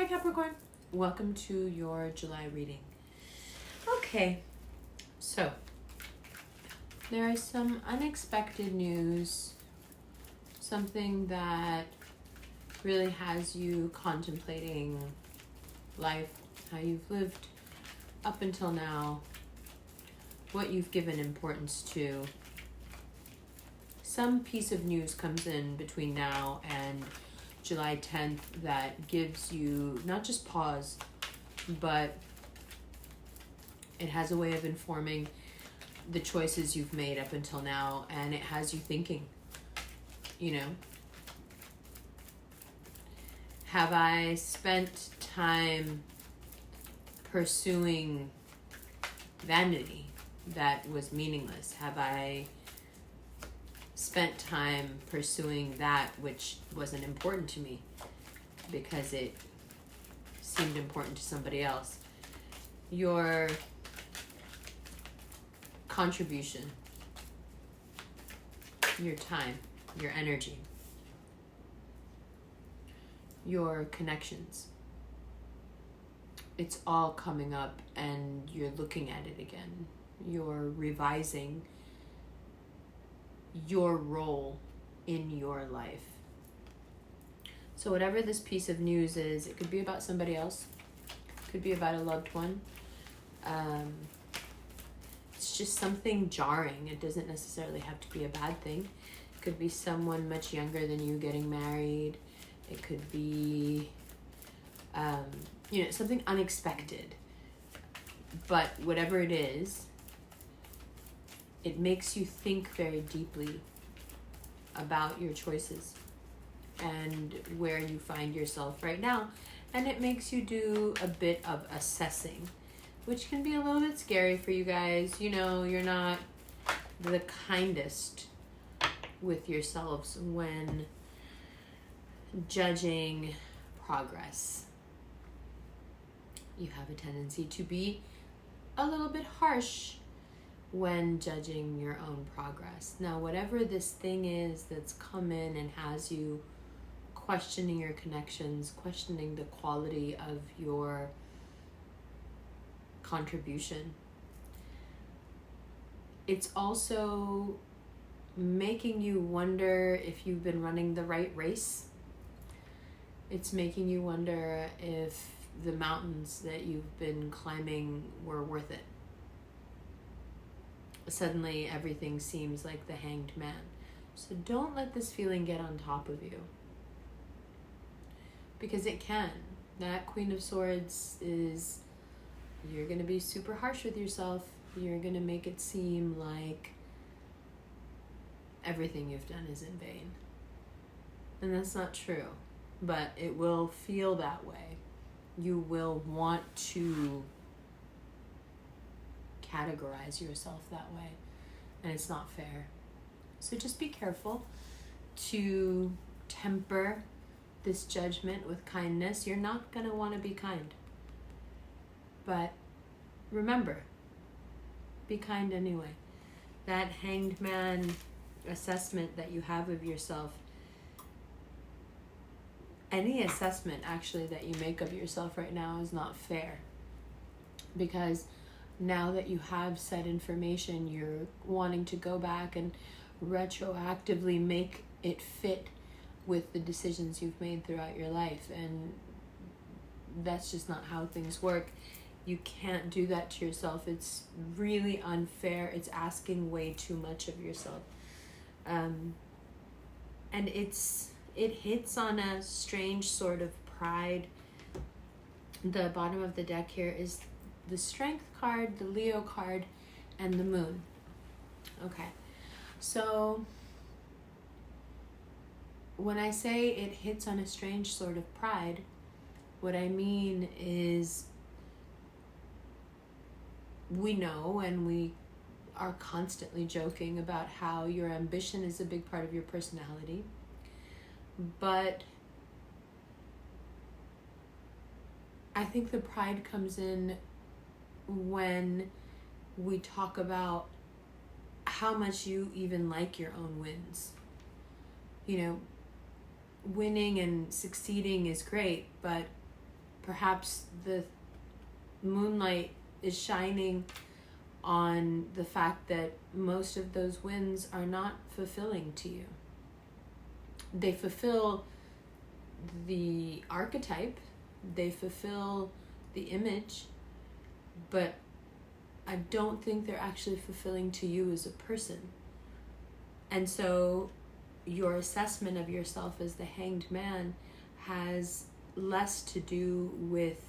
Hi Capricorn, welcome to your July reading. Okay, so there is some unexpected news, something that really has you contemplating life, how you've lived up until now, what you've given importance to. Some piece of news comes in between now and July 10th that gives you not just pause, but it has a way of informing the choices you've made up until now, and it has you thinking, have I spent time pursuing vanity that was meaningless? Have I spent time pursuing that which wasn't important to me because it seemed important to somebody else? Your contribution, your time, your energy, your connections, it's all coming up and you're looking at it again. You're revising your role in your life. So whatever this piece of news is, it could be about somebody else, it could be about a loved one. It's just something jarring. It doesn't necessarily have to be a bad thing. It could be someone much younger than you getting married. It could be something unexpected. But whatever it is, it makes you think very deeply about your choices and where you find yourself right now. And it makes you do a bit of assessing, which can be a little bit scary for you guys. You're not the kindest with yourselves when judging progress. You have a tendency to be a little bit harsh when judging your own progress. Now, whatever this thing is that's come in and has you questioning your connections, questioning the quality of your contribution, it's also making you wonder if you've been running the right race. It's making you wonder if the mountains that you've been climbing were worth it. Suddenly everything seems like the hanged man. So don't let this feeling get on top of you, because it can. That Queen of Swords is, you're going to be super harsh with yourself. You're going to make it seem like everything you've done is in vain. And that's not true, but it will feel that way. You will want to categorize yourself that way, and it's not fair. So just be careful to temper this judgment with kindness. You're not going to want to be kind, but remember, be kind anyway. That hanged man assessment that you have of yourself, any assessment actually that you make of yourself right now, is not fair, because now that you have said information, you're wanting to go back and retroactively make it fit with the decisions you've made throughout your life, and that's just not how things work. You can't do that to yourself. It's really unfair. It's asking way too much of yourself, and it hits on a strange sort of pride. The bottom of the deck here is the Strength card, the Leo card, and the Moon. Okay, so when I say it hits on a strange sort of pride, what I mean is, we know and we are constantly joking about how your ambition is a big part of your personality, but I think the pride comes in when we talk about how much you even like your own wins. Winning and succeeding is great, but perhaps the moonlight is shining on the fact that most of those wins are not fulfilling to you. They fulfill the archetype, they fulfill the image, but I don't think they're actually fulfilling to you as a person. And so your assessment of yourself as the Hanged Man has less to do with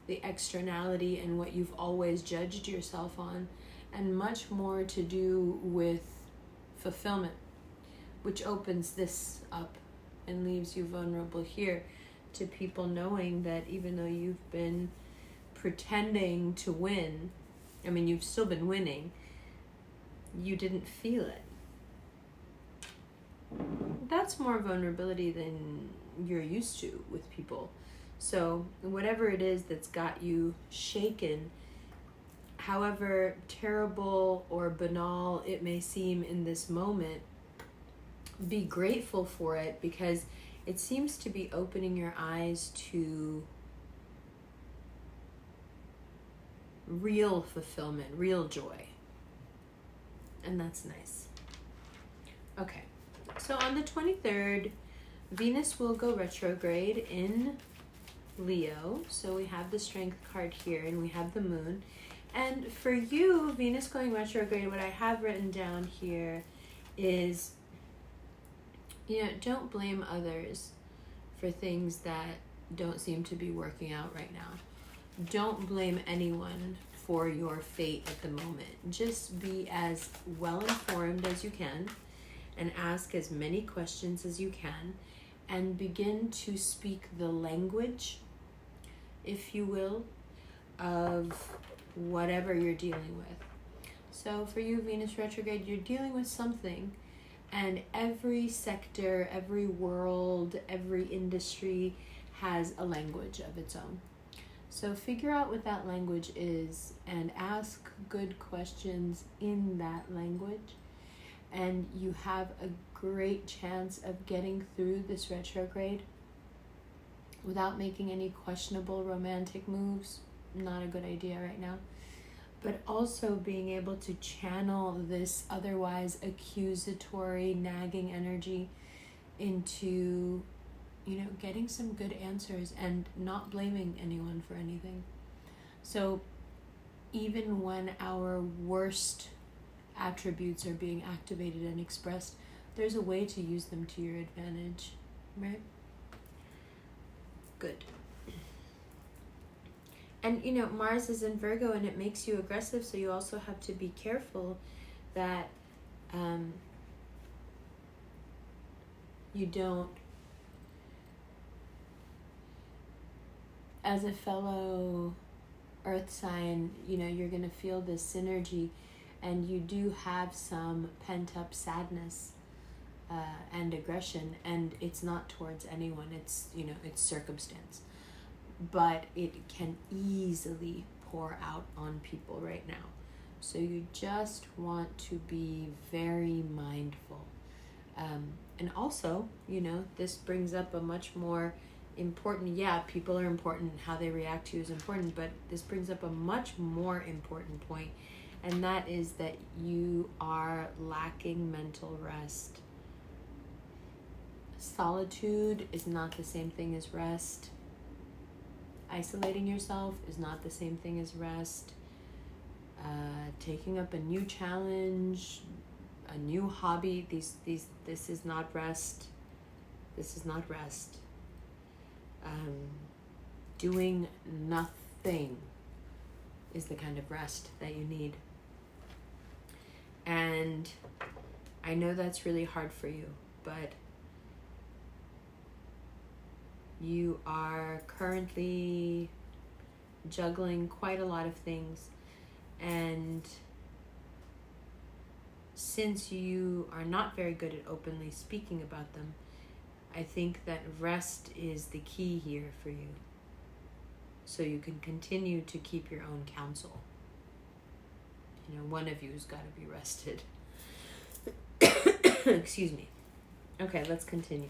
the externality and what you've always judged yourself on, and much more to do with fulfillment, which opens this up and leaves you vulnerable here to people knowing that even though you've been pretending to win, I mean, you've still been winning, you didn't feel it. That's more vulnerability than you're used to with people. So whatever it is that's got you shaken, however terrible or banal it may seem in this moment, be grateful for it, because it seems to be opening your eyes to real fulfillment, real joy. And that's nice. Okay, so on the 23rd, Venus will go retrograde in Leo. So we have the Strength card here, and we have the Moon. And for you, Venus going retrograde, what I have written down here is, don't blame others for things that don't seem to be working out right now. Don't blame anyone for your fate at the moment. Just be as well informed as you can and ask as many questions as you can, and begin to speak the language, if you will, of whatever you're dealing with. So for you, Venus retrograde, you're dealing with something, and every sector, every world, every industry has a language of its own. So figure out what that language is and ask good questions in that language, and you have a great chance of getting through this retrograde without making any questionable romantic moves. Not a good idea right now. But also being able to channel this otherwise accusatory, nagging energy into, getting some good answers and not blaming anyone for anything. So even when our worst attributes are being activated and expressed, there's a way to use them to your advantage, right? Good. And, Mars is in Virgo, and it makes you aggressive, so you also have to be careful that you don't, as a fellow earth sign, you're going to feel this synergy, and you do have some pent-up sadness and aggression, and it's not towards anyone, it's, it's circumstance. But it can easily pour out on people right now. So you just want to be very mindful. And also, this brings up a much more important, people are important, how they react to you is important, but this brings up a much more important point, and that is that you are lacking mental rest. Solitude is not the same thing as rest. Isolating yourself is not the same thing as rest. Taking up a new challenge, a new hobby, this is not rest. This is not rest. Doing nothing is the kind of rest that you need. And I know that's really hard for you, but you are currently juggling quite a lot of things, and since you are not very good at openly speaking about them, I think that rest is the key here for you, so you can continue to keep your own counsel. One of you's got to be rested. Excuse me. Okay, let's continue.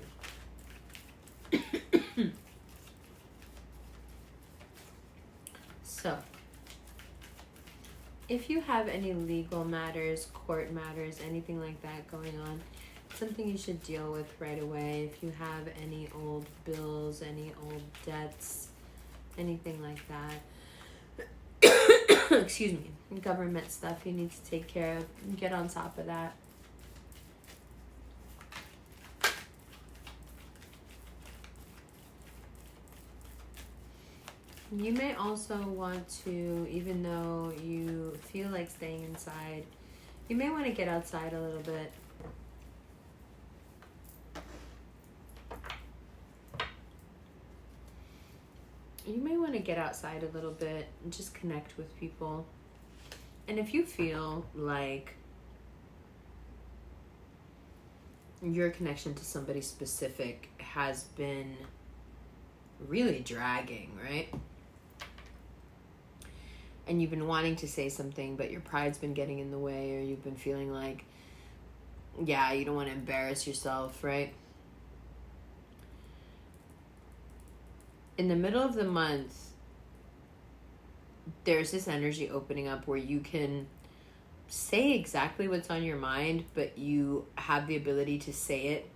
if you have any legal matters, court matters, anything like that going on, it's something you should deal with right away. If you have any old bills, any old debts, anything like that, excuse me, government stuff you need to take care of, get on top of that. You may also want to, even though you feel like staying inside, you may want to get outside a little bit. You may want to get outside a little bit and just connect with people. And if you feel like your connection to somebody specific has been really dragging, right? And you've been wanting to say something, but your pride's been getting in the way, or you've been feeling like, yeah, you don't want to embarrass yourself, right? In the middle of the month, there's this energy opening up where you can say exactly what's on your mind, but you have the ability to say it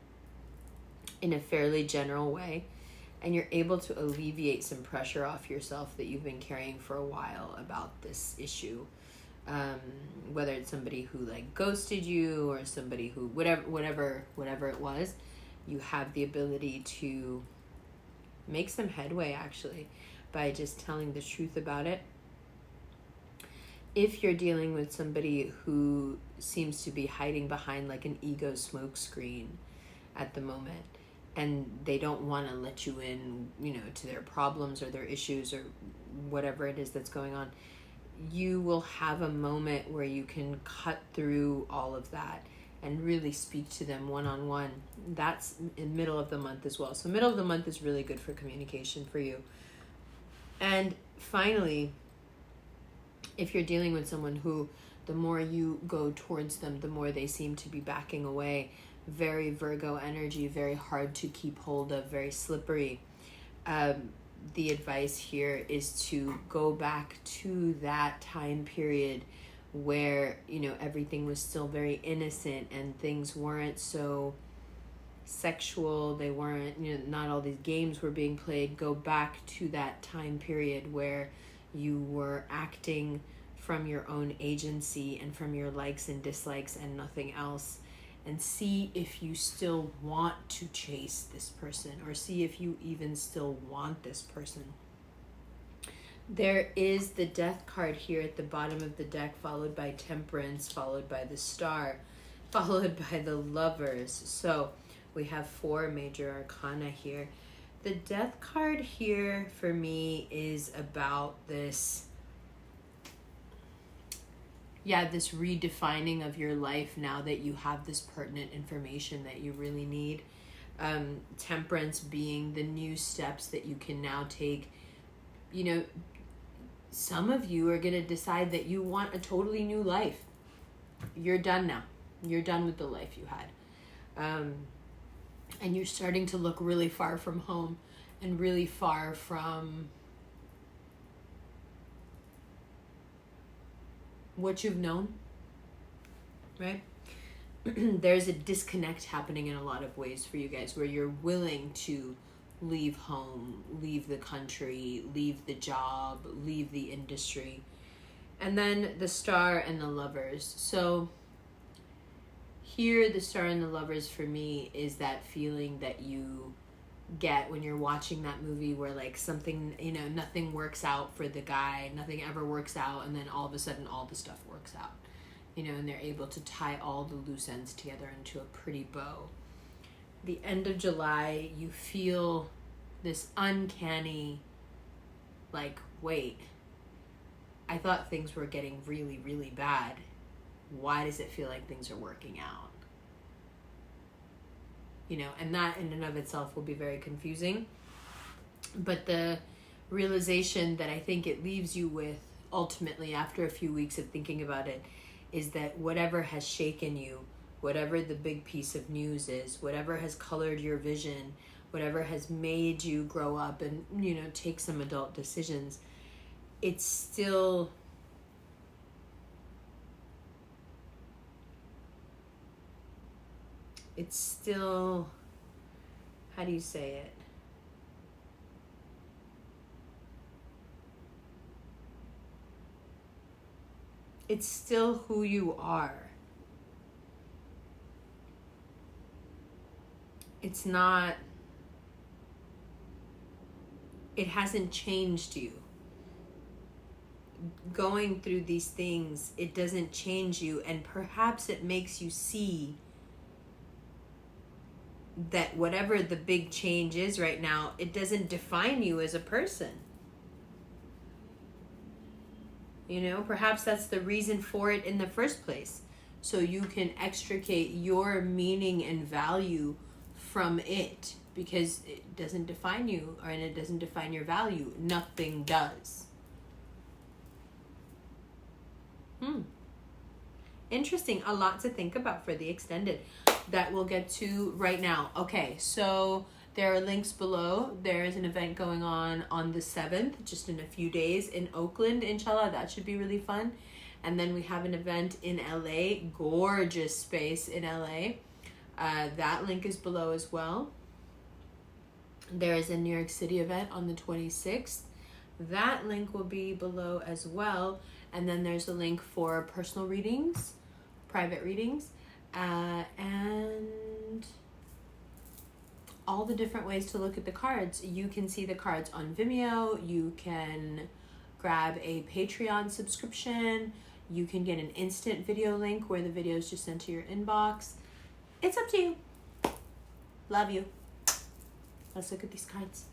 in a fairly general way. And you're able to alleviate some pressure off yourself that you've been carrying for a while about this issue. Whether it's somebody who like ghosted you, or somebody who, whatever it was, you have the ability to make some headway actually by just telling the truth about it. If you're dealing with somebody who seems to be hiding behind like an ego smoke screen at the moment, and they don't want to let you in, to their problems or their issues or whatever it is that's going on, you will have a moment where you can cut through all of that and really speak to them one-on-one. That's in middle of the month as well. So middle of the month is really good for communication for you. And finally, if you're dealing with someone who, the more you go towards them, the more they seem to be backing away, very Virgo energy, very hard to keep hold of, very slippery. The advice here is to go back to that time period where, everything was still very innocent and things weren't so sexual. They weren't, not all these games were being played. Go back to that time period where you were acting from your own agency and from your likes and dislikes and nothing else. And see if you still want to chase this person, or see if you even still want this person. There is the Death card here at the bottom of the deck, followed by Temperance, followed by the Star, followed by the Lovers. So we have 4 major arcana here. The Death card here for me is about this redefining of your life now that you have this pertinent information that you really need. Temperance being the new steps that you can now take. Some of you are going to decide that you want a totally new life. You're done now. You're done with the life you had. And you're starting to look really far from home and really far from what you've known, right? There's a disconnect happening in a lot of ways for you guys, where you're willing to leave home, leave the country, leave the job, leave the industry. And then the Star and the Lovers. So here, the Star and the Lovers for me is that feeling that you get when you're watching that movie where like something, nothing works out for the guy, nothing ever works out, and then all of a sudden all the stuff works out, and they're able to tie all the loose ends together into a pretty bow. The end of July, you feel this uncanny, like, wait, I thought things were getting really, really bad. Why does it feel like things are working out? And that in and of itself will be very confusing. But the realization that I think it leaves you with ultimately after a few weeks of thinking about it is that whatever has shaken you, whatever the big piece of news is, whatever has colored your vision, whatever has made you grow up and, take some adult decisions, it's still it's still, how do you say it? It's still who you are. It's not, it hasn't changed you. Going through these things, it doesn't change you, and perhaps it makes you see that whatever the big change is right now, it doesn't define you as a person. You know, perhaps that's the reason for it in the first place. So you can extricate your meaning and value from it, because it doesn't define you, and it doesn't define your value. Nothing does. Interesting. A lot to think about for the extended that we'll get to right now. Okay, so there are links below. There is an event going on the 7th, just in a few days, in Oakland, inshallah. That should be really fun. And then we have an event in LA, gorgeous space in LA. That link is below as well. There is a New York City event on the 26th. That link will be below as well. And then there's a link for personal readings, private readings, and all the different ways to look at the cards. You can see the cards on Vimeo. You can grab a Patreon subscription. You can get an instant video link where the video is just sent to your inbox. It's up to you. Love you. Let's look at these cards.